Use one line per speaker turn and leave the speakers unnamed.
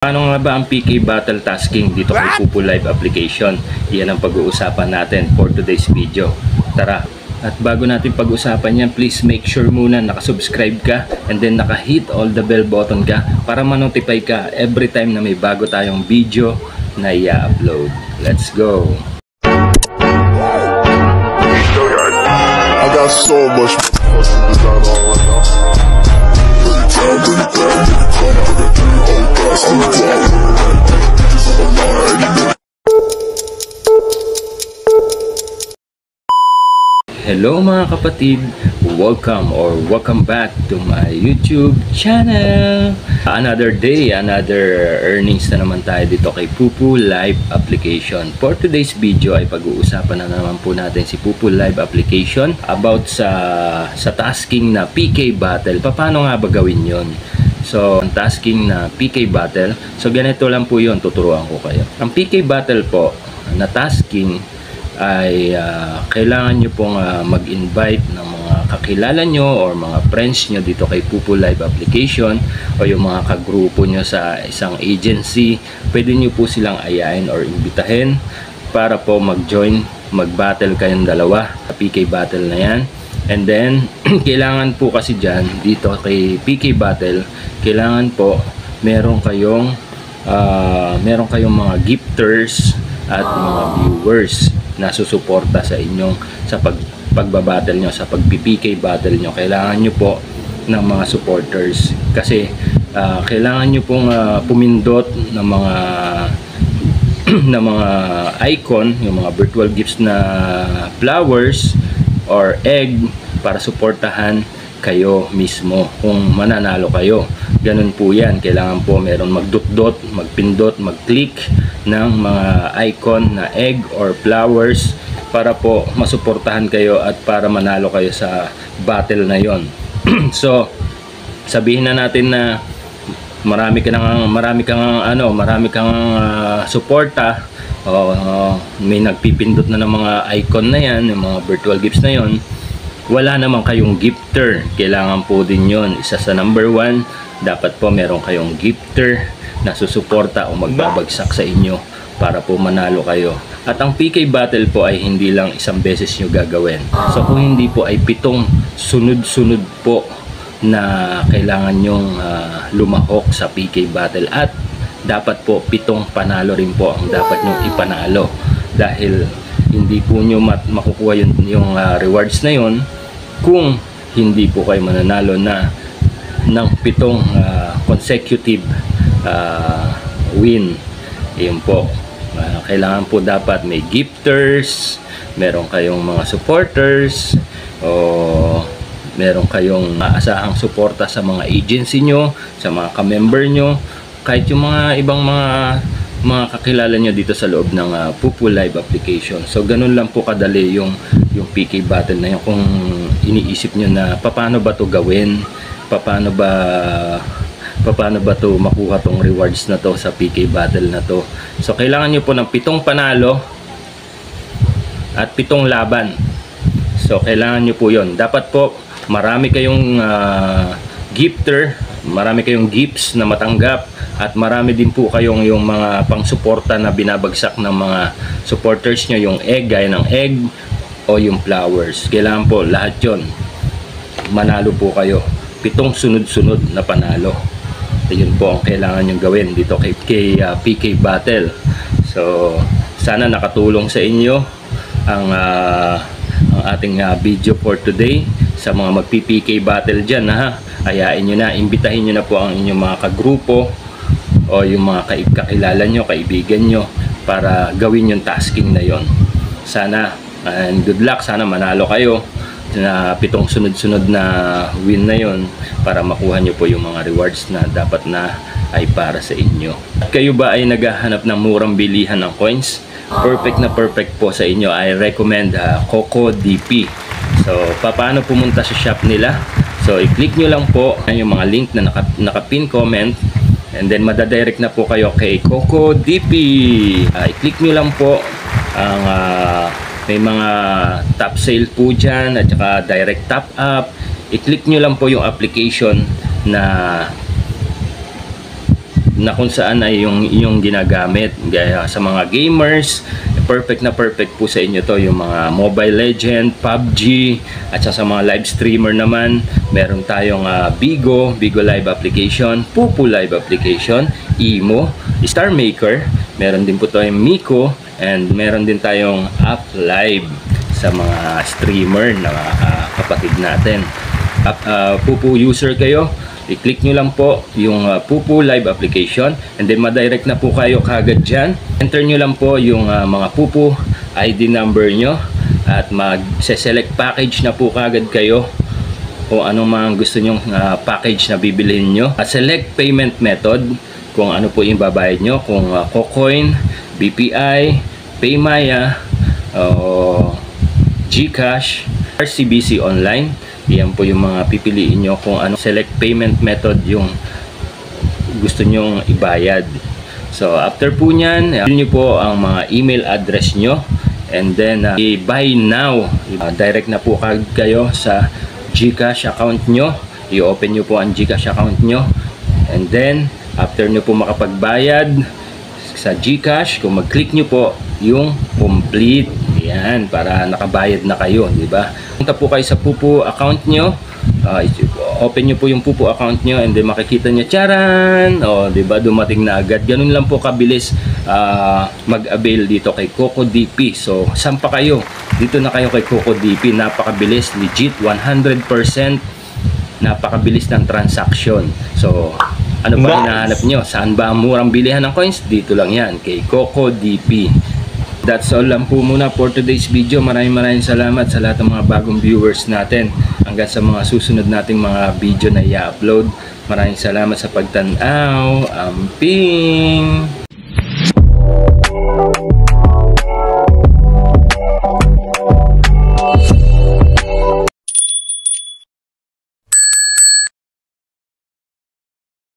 Paano nga ba ang PK Battle Tasking dito kay Pupu Live application? Yan ang pag-uusapan natin for today's video. Tara! At bago natin pag-usapan yan, please make sure muna nakasubscribe ka and then naka-hit all the bell button ka para ma-notify ka every time na may bago tayong video na i-upload. Let's go!
I got so much fucking design on right now.
Hello mga kapatid, welcome back to my YouTube channel. Another day, another earnings na naman tayo dito kay Pupu Live application. For today's video ay pag-uusapan na naman po natin si Pupu Live application about sa tasking na PK battle. Paano nga ba gawin yon? So, ang tasking na PK battle, so ganito lang po yon, tuturuan ko kayo. Ang PK battle po na tasking ay kailangan nyo pong mag-invite ng mga kakilala nyo or mga friends nyo dito kay Pupu Live application o yung mga kagrupo nyo sa isang agency. Pwede nyo po silang ayain or imbitahin para po mag-join, mag-battle kayong dalawa sa PK battle na yan. And then, kailangan po kasi dyan, dito kay PK battle, kailangan po meron kayong mga gifters at mga viewers na susuporta sa inyong pagbabattle nyo, sa pag-PK battle nyo. Kailangan nyo po ng mga supporters kasi kailangan nyo pong pumindot ng mga ng mga icon, yung mga virtual gifts na flowers or egg para suportahan kayo mismo kung mananalo kayo. Ganun po yan. Kailangan po meron magdot-dot, magpindot, mag-click ng mga icon na egg or flowers para po masuportahan kayo at para manalo kayo sa battle na yon. So, sabihin na natin na marami kang suporta, may nagpipindot na ng mga icon na yan, yung mga virtual gifts na yon. Wala naman kayong gifter, kailangan po din yon. Isa sa number 1, dapat po meron kayong gifter na susuporta o magbabagsak sa inyo para po manalo kayo. At ang PK battle po ay hindi lang isang beses nyo gagawin. So kung hindi po ay 7 sunod-sunod po na kailangan nyong lumahok sa PK battle. At dapat po 7 panalo rin po ang dapat nyong ipanalo. Dahil hindi po nyo makukuha yung rewards na yon kung hindi po kayo mananalo ng 7 consecutive win. Yun po, kailangan po dapat may gifters, meron kayong mga supporters, o meron kayong maasahang suporta sa mga agency nyo, sa mga ka-member nyo, kahit yung mga ibang mga kakilala nyo dito sa loob ng Pupu Live application. So ganun lang po kadali yung PK battle na yun. Kung iniisip nyo na paano ba to gawin, paano ba to makuha tong rewards na to sa PK battle na to. So kailangan nyo po ng 7 panalo at 7 laban. So kailangan nyo po yon. Dapat po marami kayong gifter, marami kayong gifts na matanggap, at marami din po kayong yung mga pang-suporta na binabagsak ng mga supporters nyo, yung egg, gaya ng egg o yung flowers. Kailangan po lahat yon manalo po kayo. 7 sunod-sunod na panalo. Yun po ang kailangan nyo gawin dito kay PK battle. So sana nakatulong sa inyo ang ating video for today. Sa mga magpi-PK battle dyan, ayain nyo na, imbitahin nyo na po ang inyong mga kagrupo o yung mga kakilala nyo, kaibigan nyo para gawin yung tasking na yon. Sana, and good luck, sana manalo kayo na 7 sunod-sunod na win na yon para makuha nyo po yung mga rewards na dapat na ay para sa inyo. At kayo ba ay naghahanap ng murang bilihan ng coins? Perfect na perfect po sa inyo. I recommend CocoDP. So, paano pumunta sa shop nila? So, i-click nyo lang po yung mga link na naka-pin comment, and then madadirect na po kayo kay CocoDP. I-click nyo lang po ang may mga top sale po dyan at saka direct top up. I-click nyo lang po yung application na na kung saan ay yung ginagamit. Gaya sa mga gamers, perfect na perfect po sa inyo to, yung mga Mobile Legend, PUBG, at sa mga live streamer naman, meron tayong Bigo Live application, Pupu Live application, Imo, Star Maker, meron din po tayong Miko, and meron din tayong App Live sa mga streamer na kapatid natin. Pupu user kayo, i-click nyo lang po yung Pupu Live application, and then madirect na po kayo kagad dyan. Enter nyo lang po yung mga Pupu ID number nyo, at mag-select package na po kagad kayo kung anong mga gusto nyong package na bibilihin nyo. Select payment method, kung ano po yung babayad nyo, kung Kucoin, BPI, Paymaya, GCash, RCBC Online. Yan po yung mga pipiliin nyo kung ano select payment method yung gusto nyong ibayad. So after po nyan, fill nyo po ang mga email address nyo, and then i-buy now. Direct na po kayo sa GCash account nyo. I-open nyo po ang GCash account nyo, and then after nyo po makapagbayad sa GCash, kung mag-click nyo po yung complete, yan, para nakabayad na kayo, di ba? Punta po kayo sa Pupu account nyo, open nyo po yung Pupu account nyo, and then makikita nyo, charan, di ba, dumating na agad. Ganun lang po kabilis mag-avail dito kay CocoDP. So saan pa kayo? Dito na kayo kay CocoDP. Napakabilis, legit, 100%, napakabilis ng transaction. So ano pa hinahanap nyo? Saan ba ang murang bilihan ng coins? Dito lang yan, kay CocoDP. That's all lang po muna for today's video. Maraming salamat sa lahat ng mga bagong viewers natin. Hanggang sa mga susunod nating mga video na i-upload. Maraming salamat sa pagtanaw. Amping!